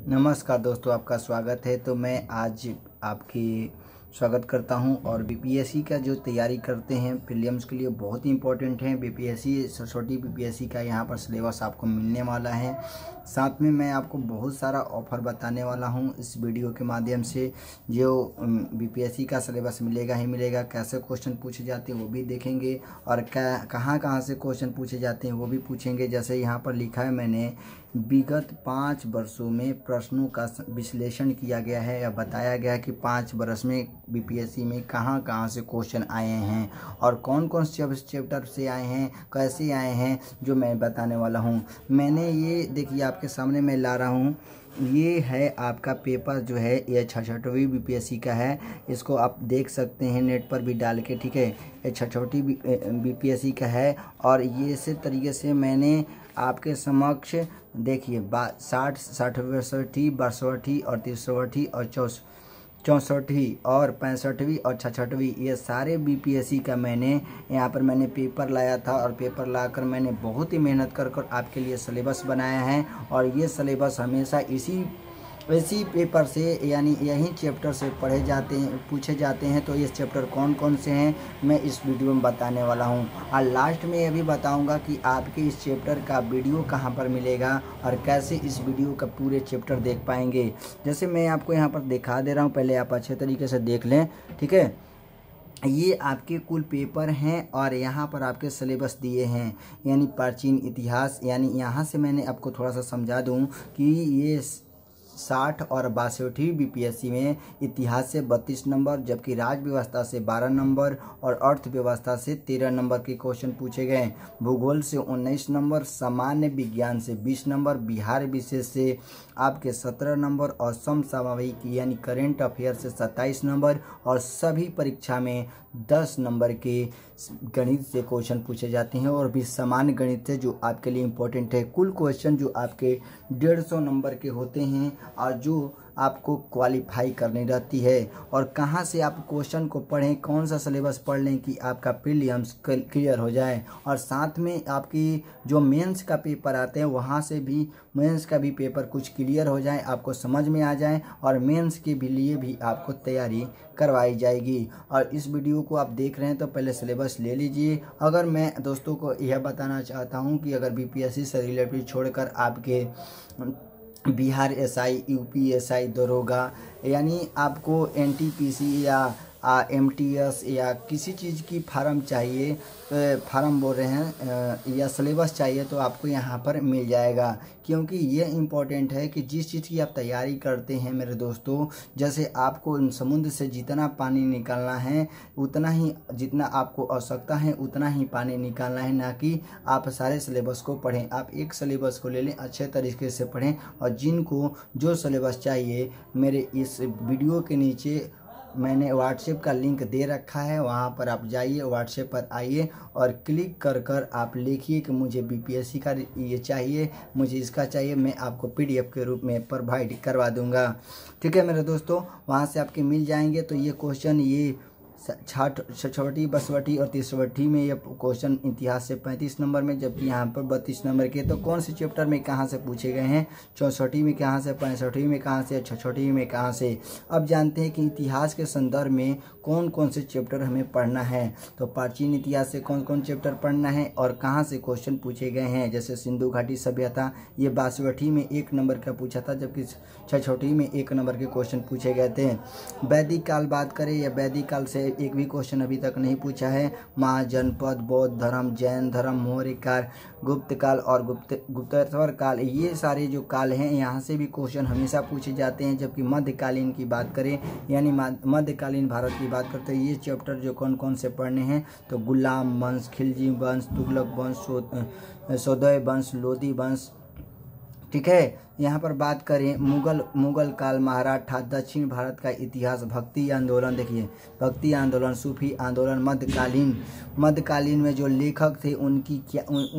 नमस्कार दोस्तों, आपका स्वागत है। तो मैं आज आपकी स्वागत करता हूं और बीपीएससी का जो तैयारी करते हैं प्रीलिम्स के लिए बहुत ही इंपॉर्टेंट है। बीपीएससी सरस्वती बीपीएससी का यहां पर सिलेबस आपको मिलने वाला है। साथ में मैं आपको बहुत सारा ऑफर बताने वाला हूं इस वीडियो के माध्यम से। जो बीपीएससी का सिलेबस मिलेगा ही मिलेगा, कैसे क्वेश्चन पूछे जाते हैं वो भी देखेंगे और कहाँ से क्वेश्चन पूछे जाते हैं वो भी पूछेंगे। जैसे यहाँ पर लिखा है मैंने, विगत 5 वर्षों में प्रश्नों का विश्लेषण किया गया है या बताया गया है कि 5 वर्ष में बीपीएससी में कहाँ से क्वेश्चन आए हैं और कौन कौन से चैप्टर से आए हैं, कैसे आए हैं, जो मैं बताने वाला हूं। मैंने ये देखिए आपके सामने मैं ला रहा हूं, ये है आपका पेपर जो है ये 66वीं बीपीएससी का है। इसको आप देख सकते हैं नेट पर भी डाल के, ठीक है। ये 66वीं बीपीएससी का है और ये इसी तरीके से मैंने आपके समक्ष देखिए 60, 62वीं, 62वीं और 63वीं और 64वीं और 65वीं और 66वीं, ये सारे बीपीएससी का मैंने यहाँ पर मैंने पेपर लाया था और पेपर लाकर मैंने बहुत ही मेहनत कर आपके लिए सिलेबस बनाया है। और ये सिलेबस हमेशा इसी पेपर से यानी यही चैप्टर से पूछे जाते हैं। तो ये चैप्टर कौन कौन से हैं मैं इस वीडियो में बताने वाला हूं और लास्ट में ये भी बताऊंगा कि आपके इस चैप्टर का वीडियो कहां पर मिलेगा और कैसे इस वीडियो का पूरे चैप्टर देख पाएंगे। जैसे मैं आपको यहां पर दिखा दे रहा हूं, पहले आप अच्छे तरीके से देख लें, ठीक है। ये आपके कुल पेपर हैं और यहाँ पर आपके सिलेबस दिए हैं, यानी प्राचीन इतिहास। यानी यहाँ से मैंने आपको थोड़ा सा समझा दूँ कि ये 60 और 62वीं बीपीएससी में इतिहास से 32 नंबर, जबकि राज्य व्यवस्था से 12 नंबर और अर्थव्यवस्था से 13 नंबर के क्वेश्चन पूछे गए। भूगोल से 19 नंबर, सामान्य विज्ञान से 20 नंबर, बिहार विशेष से आपके 17 नंबर और समसामयिक यानी करेंट अफेयर से 27 नंबर और सभी परीक्षा में 10 नंबर के गणित से क्वेश्चन पूछे जाते हैं और भी सामान्य गणित से जो आपके लिए इम्पोर्टेंट है। कुल क्वेश्चन जो आपके 150 नंबर के होते हैं और जो आपको क्वालिफाई करनी रहती है। और कहाँ से आप क्वेश्चन को पढ़ें, कौन सा सिलेबस पढ़ लें कि आपका प्रीलिम्स क्लियर हो जाए। और साथ में आपकी जो मेंस का पेपर आते हैं वहाँ से भी मेंस का भी पेपर कुछ क्लियर हो जाए, आपको समझ में आ जाए और मेंस के भी लिए भी आपको तैयारी करवाई जाएगी। और इस वीडियो को आप देख रहे हैं तो पहले सिलेबस ले लीजिए। अगर मैं दोस्तों को यह बताना चाहता हूँ कि अगर बीपीएससी से रिलेटेड छोड़कर आपके बिहार एसआई, यूपी एसआई, दरोगा, यानी आपको एनटीपीसी या एमटीएस या किसी चीज़ की फार्म चाहिए, फार्म बोल रहे हैं, या सिलेबस चाहिए तो आपको यहाँ पर मिल जाएगा। क्योंकि ये इम्पोर्टेंट है कि जिस चीज़ की आप तैयारी करते हैं मेरे दोस्तों, जैसे आपको समुद्र से जितना पानी निकालना है उतना ही, जितना आपको आवश्यकता है उतना ही पानी निकालना है, ना कि आप सारे सिलेबस को पढ़ें। आप एक सिलेबस को ले लें, अच्छे तरीके से पढ़ें और जिनको जो सिलेबस चाहिए मेरे इस वीडियो के नीचे मैंने व्हाट्सएप का लिंक दे रखा है, वहाँ पर आप जाइए, व्हाट्सएप पर आइए और क्लिक कर आप लिखिए कि मुझे बीपीएससी का ये चाहिए, मुझे इसका चाहिए, मैं आपको पीडीएफ के रूप में प्रोवाइड करवा दूंगा। ठीक है मेरे दोस्तों, वहाँ से आपके मिल जाएंगे। तो ये क्वेश्चन ये 66वीं, 62वीं और 63वीं में ये क्वेश्चन इतिहास से 35 नंबर में, जबकि यहाँ पर 32 नंबर के। तो कौन से चैप्टर में कहाँ से पूछे गए हैं, 64वीं में कहाँ से, 65वीं में कहाँ से, 66वीं में कहाँ से। अब जानते हैं कि इतिहास के संदर्भ में कौन कौन से चैप्टर हमें पढ़ना है। तो प्राचीन इतिहास से कौन कौन चैप्टर पढ़ना है और कहाँ से क्वेश्चन पूछे गए हैं। जैसे सिंधु घाटी सभ्यता, ये 62वीं में 1 नंबर का पूछा था, जबकि 66वीं में 1 नंबर के क्वेश्चन पूछे गए थे। वैदिक काल बात करें या वैदिक काल से एक भी क्वेश्चन अभी तक नहीं पूछा है। महाजनपद, बौद्ध धर्म, जैन धर्म, मौर्य काल, गुप्त काल और गुप्तेश्वर काल, ये सारे जो काल हैं यहाँ से भी क्वेश्चन हमेशा पूछे जाते हैं। जबकि मध्यकालीन की बात करें यानी मध्यकालीन भारत की बात करते हैं, ये चैप्टर जो कौन कौन से पढ़ने हैं, तो गुलाम वंश, खिलजी वंश, तुगलक वंश, सौदय वंश, लोधी वंश, ठीक है। यहाँ पर बात करें मुगल काल, मराठा, दक्षिण भारत का इतिहास, भक्ति आंदोलन, देखिए भक्ति आंदोलन, सूफी आंदोलन, मध्यकालीन में जो लेखक थे उनकी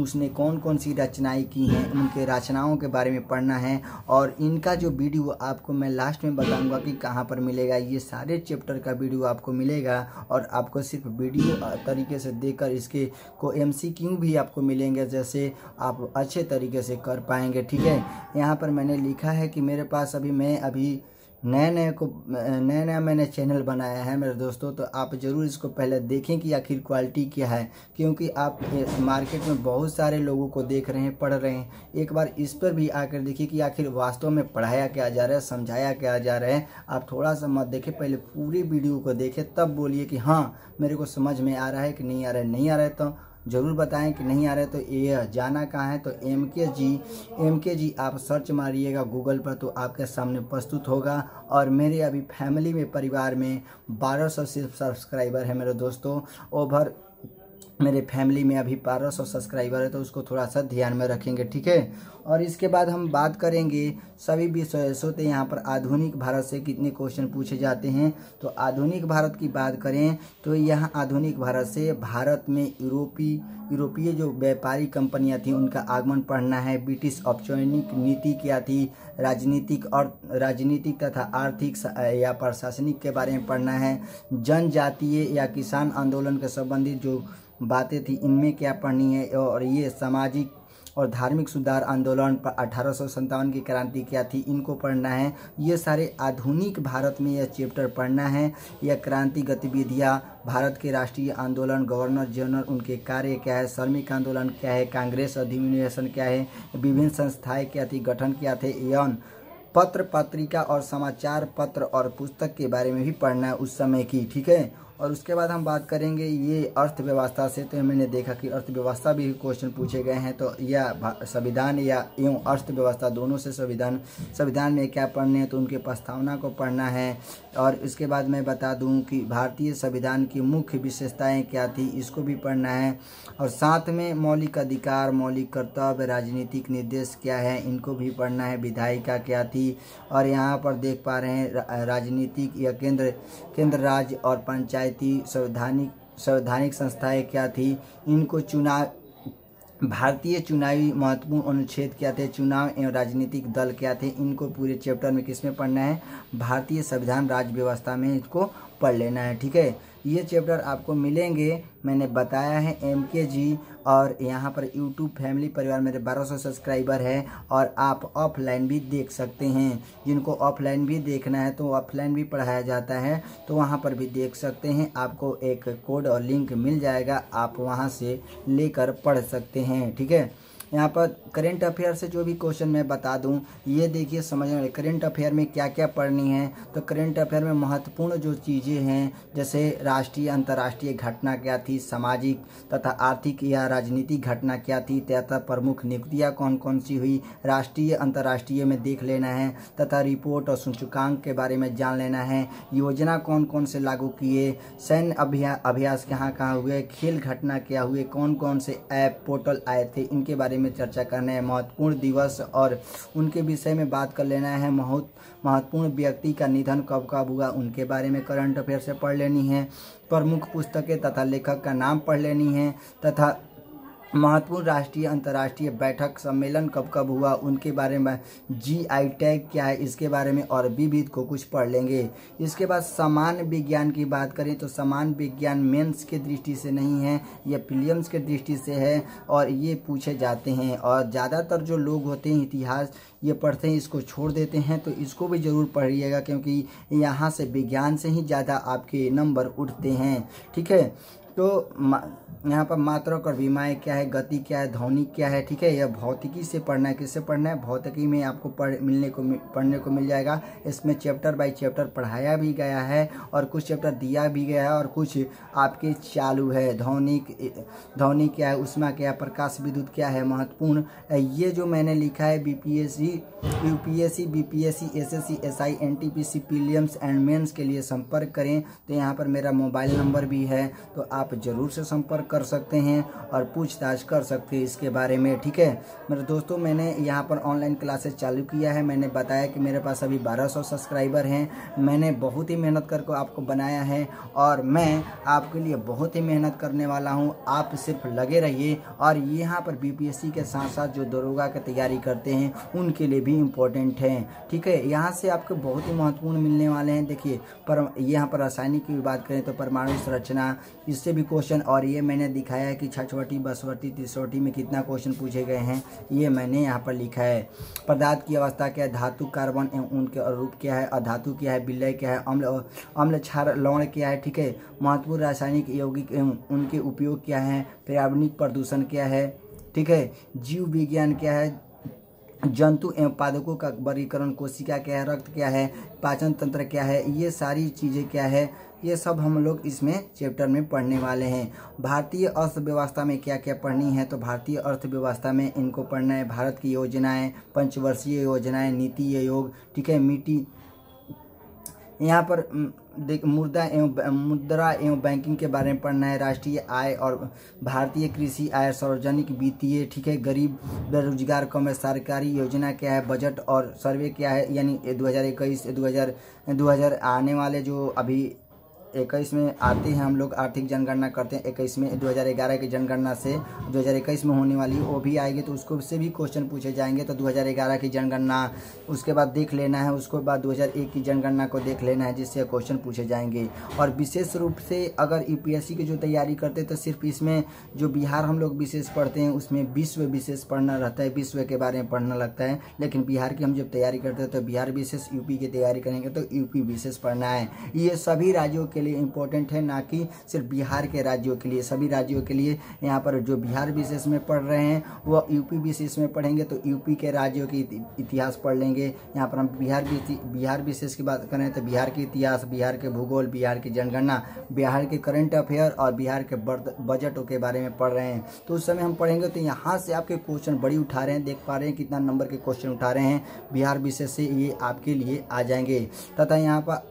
उसने कौन कौन सी रचनाएं की हैं, उनके रचनाओं के बारे में पढ़ना है। और इनका जो वीडियो आपको मैं लास्ट में बताऊंगा कि कहाँ पर मिलेगा। ये सारे चैप्टर का वीडियो आपको मिलेगा और आपको सिर्फ वीडियो तरीके से देखकर इसके को MCQ भी आपको मिलेंगे, जैसे आप अच्छे तरीके से कर पाएंगे, ठीक है। यहाँ पर पर मैंने लिखा है कि मेरे पास अभी नया मैंने चैनल बनाया है मेरे दोस्तों। तो आप ज़रूर इसको पहले देखें कि आखिर क्वालिटी क्या है, क्योंकि आप मार्केट में बहुत सारे लोगों को देख रहे हैं, पढ़ रहे हैं। एक बार इस पर भी आकर देखिए कि आखिर वास्तव में पढ़ाया क्या जा रहा है, समझाया क्या जा रहा है। आप थोड़ा सा मत देखें, पहले पूरी वीडियो को देखें, तब बोलिए कि हाँ मेरे को समझ में आ रहा है कि नहीं आ रहा है। नहीं आ रहा है तो ज़रूर बताएं कि नहीं आ रहा है। तो ये जाना कहाँ है, तो MKG आप सर्च मारिएगा गूगल पर, तो आपके सामने प्रस्तुत होगा। और मेरे अभी फैमिली में, परिवार में 1200 सिर्फ सब्सक्राइबर है मेरे दोस्तों। ओवर मेरे फैमिली में अभी 1200 सब्सक्राइबर है, तो उसको थोड़ा सा ध्यान में रखेंगे, ठीक है। और इसके बाद हम बात करेंगे सभी विषयों पे यहाँ पर आधुनिक भारत से कितने क्वेश्चन पूछे जाते हैं। तो आधुनिक भारत की बात करें तो यहाँ आधुनिक भारत से भारत में यूरोपीय जो व्यापारी कंपनियाँ थी उनका आगमन पढ़ना है। ब्रिटिश औपचारिक नीति क्या थी, राजनीतिक तथा आर्थिक या प्रशासनिक के बारे में पढ़ना है। जनजातीय या किसान आंदोलन के संबंधित जो बातें थी इनमें क्या पढ़नी है। और ये सामाजिक और धार्मिक सुधार आंदोलन पर 1857 की क्रांति क्या थी, इनको पढ़ना है। ये सारे आधुनिक भारत में यह चैप्टर पढ़ना है। यह क्रांति गतिविधियाँ, भारत के राष्ट्रीय आंदोलन, गवर्नर जनरल उनके कार्य क्या है, श्रमिक आंदोलन क्या है, कांग्रेस अधिनिवेशन क्या है, विभिन्न संस्थाएं क्या थी, गठन क्या थे, यौन पत्र पत्रिका और समाचार पत्र और पुस्तक के बारे में भी पढ़ना है उस समय की, ठीक है। और उसके बाद हम बात करेंगे ये अर्थव्यवस्था से। तो मैंने देखा कि अर्थव्यवस्था भी क्वेश्चन पूछे गए हैं। तो यह संविधान या एवं अर्थव्यवस्था दोनों से संविधान में क्या पढ़ने हैं, तो उनके प्रस्तावना को पढ़ना है। और इसके बाद मैं बता दूं कि भारतीय संविधान की मुख्य विशेषताएं क्या थी, इसको भी पढ़ना है। और साथ में मौलिक अधिकार, मौलिक कर्तव्य, राजनीतिक निर्देश क्या है, इनको भी पढ़ना है। विधायिका क्या थी, और यहाँ पर देख पा रहे हैं राजनीतिक या केंद्र राज्य और पंचायती संवैधानिक संस्थाएं क्या थी, इनको भारतीय चुनावी महत्वपूर्ण अनुच्छेद क्या थे, चुनाव एवं राजनीतिक दल क्या थे, इनको पूरे चैप्टर में किसमें पढ़ना है, भारतीय संविधान राज्य व्यवस्था में इसको पढ़ लेना है, ठीक है। ये चैप्टर आपको मिलेंगे, मैंने बताया है MKG। और यहाँ पर YouTube फैमिली परिवार मेरे 1200 सब्सक्राइबर है। और आप ऑफलाइन भी देख सकते हैं, जिनको ऑफलाइन भी देखना है तो ऑफलाइन भी पढ़ाया जाता है, तो वहाँ पर भी देख सकते हैं। आपको एक कोड और लिंक मिल जाएगा, आप वहाँ से लेकर पढ़ सकते हैं, ठीक है। यहाँ पर करेंट अफेयर से जो भी क्वेश्चन मैं बता दूं, ये देखिए समझ में। करेंट अफेयर में क्या क्या पढ़नी है, तो करेंट अफेयर में महत्वपूर्ण जो चीज़ें हैं, जैसे राष्ट्रीय अंतर्राष्ट्रीय घटना क्या थी, सामाजिक तथा आर्थिक या राजनीतिक घटना क्या थी, तथा प्रमुख नियुक्तियाँ कौन कौन सी हुई, राष्ट्रीय अंतर्राष्ट्रीय में देख लेना है, तथा रिपोर्ट और सूचकांक के बारे में जान लेना है। योजना कौन कौन से लागू किए, सैन्य अभ्यास कहाँ कहाँ हुए, खेल घटना क्या हुए, कौन कौन से ऐप पोर्टल आए थे, इनके बारे में चर्चा करना है। महत्वपूर्ण दिवस और उनके विषय में बात कर लेना है। महत्वपूर्ण व्यक्ति का निधन कब कब हुआ, उनके बारे में करंट अफेयर से पढ़ लेनी है। प्रमुख पुस्तकें तथा लेखक का नाम पढ़ लेनी है। तथा महत्वपूर्ण राष्ट्रीय अंतर्राष्ट्रीय बैठक सम्मेलन कब कब हुआ, उनके बारे में, GI टैग क्या है, इसके बारे में और विविध को कुछ पढ़ लेंगे। इसके बाद सामान्य विज्ञान की बात करें तो सामान्य विज्ञान मेंस के दृष्टि से नहीं है, यह प्रीलिम्स के दृष्टि से है और ये पूछे जाते हैं। और ज़्यादातर जो लोग होते हैं इतिहास ये पढ़ते हैं, इसको छोड़ देते हैं, तो इसको भी ज़रूर पढ़िएगा, क्योंकि यहाँ से विज्ञान से ही ज़्यादा आपके नंबर उठते हैं, ठीक है। तो यहाँ पर मात्रक और विमाएँ क्या है, गति क्या है, ध्वनि क्या है, ठीक है। यह भौतिकी से पढ़ना है। किससे पढ़ना है, भौतिकी में आपको पढ़ने को मिल जाएगा। इसमें चैप्टर बाय चैप्टर पढ़ाया भी गया है और कुछ चैप्टर दिया भी गया है और कुछ आपके चालू है। ध्वनि क्या है, उष्मा क्या है, प्रकाश विद्युत क्या है, महत्वपूर्ण। ये जो मैंने लिखा है UPSC, BPSC, SSC, SI, NTPC, prelims and mains के लिए संपर्क करें। तो यहाँ पर मेरा मोबाइल नंबर भी है, तो आप ज़रूर से संपर्क कर सकते हैं और पूछताछ कर सकते हैं इसके बारे में, ठीक है। मेरे दोस्तों, मैंने यहाँ पर ऑनलाइन क्लासेस चालू किया है। मैंने बताया कि मेरे पास अभी 1200 सब्सक्राइबर हैं। मैंने बहुत ही मेहनत करके आपको बनाया है और मैं आपके लिए बहुत ही मेहनत करने वाला हूँ। आप सिर्फ लगे रहिए। और यहाँ पर BPSC के साथ साथ जो दरोगा की तैयारी करते हैं उनके लिए भी इम्पोर्टेंट है, ठीक है। यहाँ से आपको बहुत ही महत्वपूर्ण मिलने वाले हैं। देखिए, यहाँ पर रासायनिक की बात करें तो परमाणु संरचना, इससे भी भी क्वेश्चन, और ये मैंने दिखाया है कि छठवटी, बसवटी, तिसवटी में कितना क्वेश्चन पूछे गए हैं, ये मैंने यहाँ पर लिखा है। पदार्थ की अवस्था क्या है, धातु, कार्बन एवं उनके रूप क्या है, अधातु क्या है, विलय क्या है, अम्ल, क्षार, लवण क्या है, ठीक है। महत्वपूर्ण रासायनिक यौगिक एवं उनके उपयोग क्या है, पर्यावरणिक प्रदूषण क्या है, ठीक है। जीव विज्ञान क्या है, जंतु एवं पादपों का वर्गीकरण, कोशिका क्या है, रक्त क्या है, पाचन तंत्र क्या है, ये सारी चीज़ें क्या है, ये सब हम लोग इसमें चैप्टर में पढ़ने वाले हैं। भारतीय अर्थव्यवस्था में क्या क्या पढ़नी है, तो भारतीय अर्थव्यवस्था में इनको पढ़ना है, भारत की योजनाएं, पंचवर्षीय योजनाएं, नीति आयोग, ठीक है। यहाँ पर देख मुद्रा एवं बैंकिंग के बारे में पढ़ना है, राष्ट्रीय आय और भारतीय कृषि आय, सार्वजनिक वित्तीय, ठीक है। गरीब बेरोजगार कम है, सरकारी योजना क्या है, बजट और सर्वे क्या है, यानी 2021 2000 आने वाले जो अभी 21 में आते हैं, हम लोग आर्थिक जनगणना करते हैं 21 में, 2011 की जनगणना से 2021 में होने वाली वो भी आएगी, तो उसको से भी क्वेश्चन पूछे जाएंगे। तो 2011 की जनगणना उसके बाद देख लेना है, उसके बाद 2001 की जनगणना को देख लेना है, जिससे क्वेश्चन पूछे जाएंगे। और विशेष रूप से अगर यूपीएससी की जो तैयारी करते हैं तो सिर्फ इसमें जो बिहार हम लोग विशेष पढ़ते हैं, उसमें विश्व विशेष पढ़ना रहता है, विश्व के बारे में पढ़ना लगता है। लेकिन बिहार की हम जब तैयारी करते हैं तो बिहार विशेष, यूपी की तैयारी करेंगे तो यूपी विशेष पढ़ना है। ये सभी राज्यों के लिए इम्पोर्टेंट है, ना कि सिर्फ बिहार के राज्यों के लिए, सभी राज्यों के लिए। यहाँ पर जो बिहार विशेष में पढ़ रहे हैं वो यूपी विशेष में पढ़ेंगे, तो यूपी के राज्यों की इतिहास पढ़ लेंगे। यहाँ पर हम बिहार विशेष की बात करें तो बिहार के इतिहास, बिहार के भूगोल, बिहार की जनगणना, बिहार के करंट अफेयर और बिहार के बजटों के बारे में पढ़ रहे हैं। तो उस समय हम पढ़ेंगे तो यहाँ से आपके क्वेश्चन बड़ी उठा रहे हैं, देख पा रहे हैं कितना नंबर के क्वेश्चन उठा रहे हैं बिहार विशेष से, ये आपके लिए आ जाएंगे। तथा यहाँ पर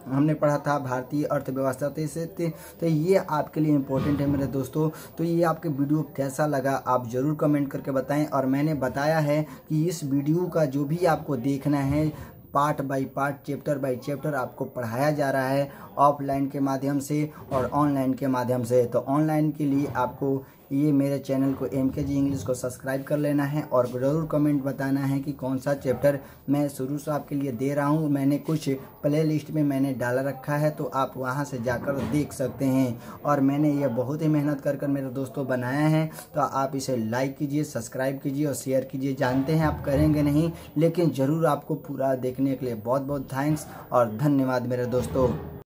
हमने पढ़ा था भारतीय अर्थव्यवस्था, तो ये आपके लिए इम्पोर्टेंट है मेरे दोस्तों। तो ये आपके वीडियो कैसा लगा आप ज़रूर कमेंट करके बताएं। और मैंने बताया है कि इस वीडियो का जो भी आपको देखना है, part by part, chapter by chapter आपको पढ़ाया जा रहा है, ऑफलाइन के माध्यम से और ऑनलाइन के माध्यम से। तो ऑनलाइन के लिए आपको ये मेरे चैनल को MKG इंग्लिश को सब्सक्राइब कर लेना है और ज़रूर कमेंट बताना है कि कौन सा चैप्टर मैं शुरू से आपके लिए दे रहा हूँ। मैंने कुछ प्ले लिस्ट में मैंने डाला रखा है, तो आप वहाँ से जाकर देख सकते हैं। और मैंने ये बहुत ही मेहनत कर मेरे दोस्तों बनाया है, तो आप इसे लाइक कीजिए, सब्सक्राइब कीजिए और शेयर कीजिए। जानते हैं आप करेंगे नहीं, लेकिन ज़रूर आपको पूरा देखने के लिए बहुत बहुत थैंक्स और धन्यवाद मेरे दोस्तों।